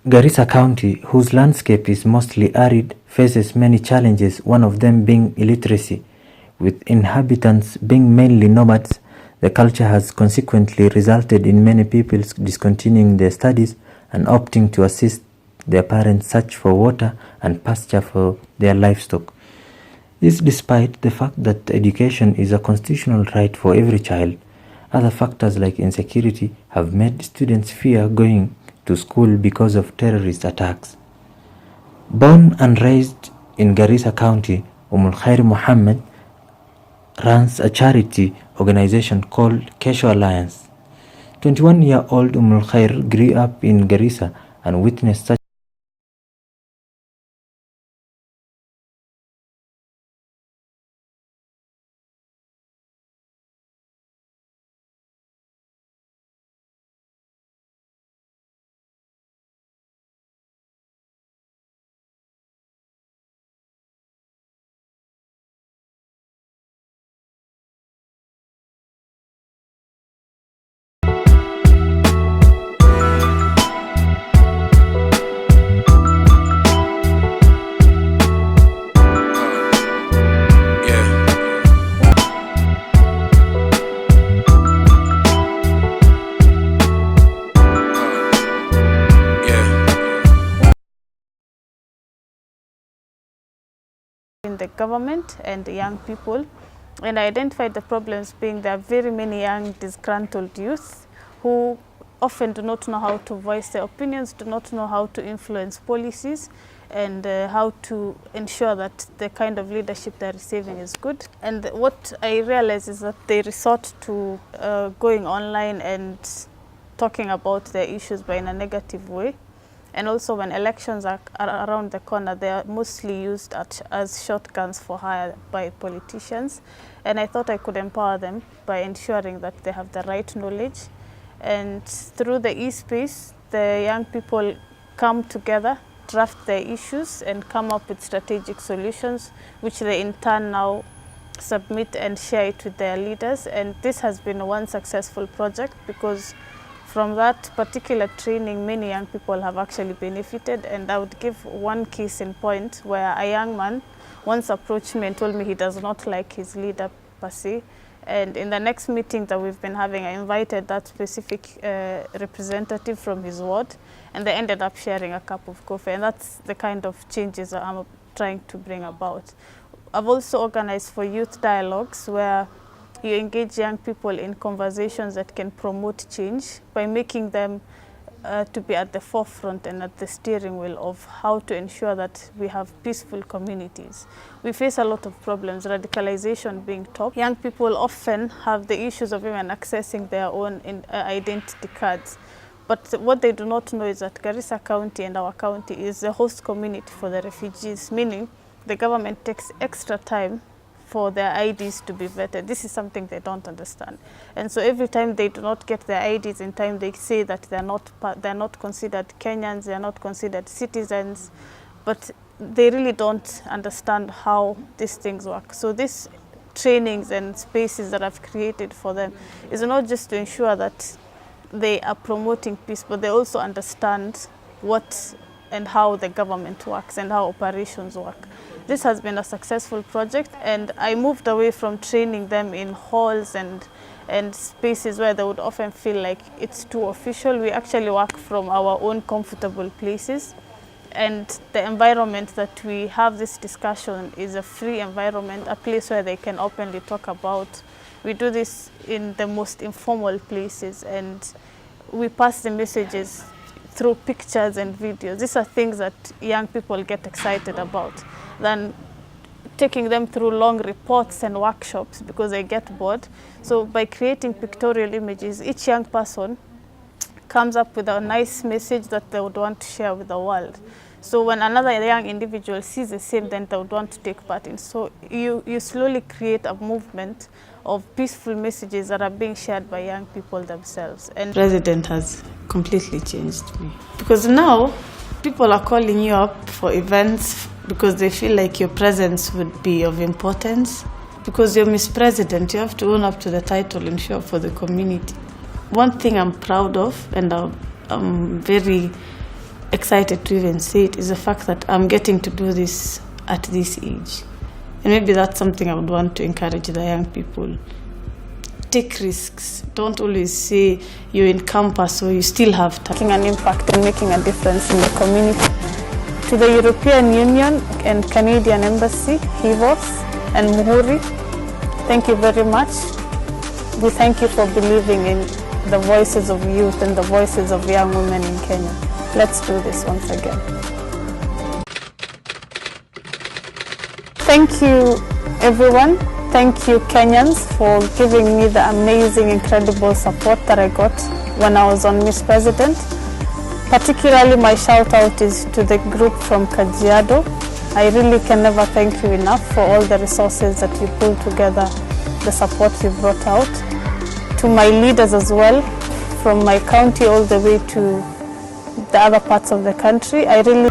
Garissa County, whose landscape is mostly arid, faces many challenges, one of them being illiteracy. With inhabitants being mainly nomads, the culture has consequently resulted in many people discontinuing their studies and opting to assist their parents search for water and pasture for their livestock. This despite the fact that education is a constitutional right for every child. Other factors like insecurity have made students fear going to school because of terrorist attacks. Born and raised in Garissa County, Umulkheir Mohamed runs a charity organization called Kesho Alliance. 21-year-old Umulkheir grew up in Garissa and witnessed such in the government and the young people, and I identified the problems being there are very many young disgruntled youth who often do not know how to voice their opinions, do not know how to influence policies, and how to ensure that the kind of leadership they're receiving is good. And what I realize is that they resort to going online and talking about their issues but in a negative way. And also when elections are around the corner, they are mostly used as shotguns for hire by politicians. And I thought I could empower them by ensuring that they have the right knowledge. And through the e-space, the young people come together, draft their issues, and come up with strategic solutions, which they in turn now submit and share it with their leaders. And this has been one successful project because from that particular training, many young people have actually benefited. And I would give one case in point where a young man once approached me and told me he does not like his leader per se. And in the next meeting that we've been having, I invited that specific representative from his ward, and they ended up sharing a cup of coffee. And that's the kind of changes that I'm trying to bring about. I've also organized for youth dialogues where you engage young people in conversations that can promote change by making them to be at the forefront and at the steering wheel of how to ensure that we have peaceful communities. We face a lot of problems, radicalization being top. Young people often have the issues of even accessing their own identity cards. But what they do not know is that Garissa County and our county is the host community for the refugees, meaning the government takes extra time for their IDs to be vetted. This is something they don't understand. And so every time they do not get their IDs in time, they say that they're not considered Kenyans, they're not considered citizens, but they really don't understand how these things work. So these trainings and spaces that I've created for them is not just to ensure that they are promoting peace, but they also understand what and how the government works and how operations work. This has been a successful project, and I moved away from training them in halls and spaces where they would often feel like it's too official. We actually work from our own comfortable places, and the environment that we have this discussion is a free environment, a place where they can openly talk about. We do this in the most informal places, and we pass the messages through pictures and videos. These are things that young people get excited about than taking them through long reports and workshops because they get bored. So by creating pictorial images, each young person comes up with a nice message that they would want to share with the world. So when another young individual sees the same, then they would want to take part in. So you slowly create a movement of peaceful messages that are being shared by young people themselves. And President has completely changed me. Because now people are calling you up for events because they feel like your presence would be of importance. Because you're Miss President, you have to own up to the title and show up for the community. One thing I'm proud of and I'm very excited to even say it is the fact that I'm getting to do this at this age. And maybe that's something I would want to encourage the young people. Take risks. Don't always say you're in campus or you still have time. Making an impact and making a difference in the community. To the European Union and Canadian Embassy, HIVOS and Muhuri, thank you very much. We thank you for believing in the voices of youth and the voices of young women in Kenya. Let's do this once again. Thank you, everyone. Thank you, Kenyans, for giving me the amazing, incredible support that I got when I was on Miss President. Particularly, my shout out is to the group from Kajiado. I really can never thank you enough for all the resources that you pulled together, the support you brought out. To my leaders as well, from my county all the way to the other parts of the country, I really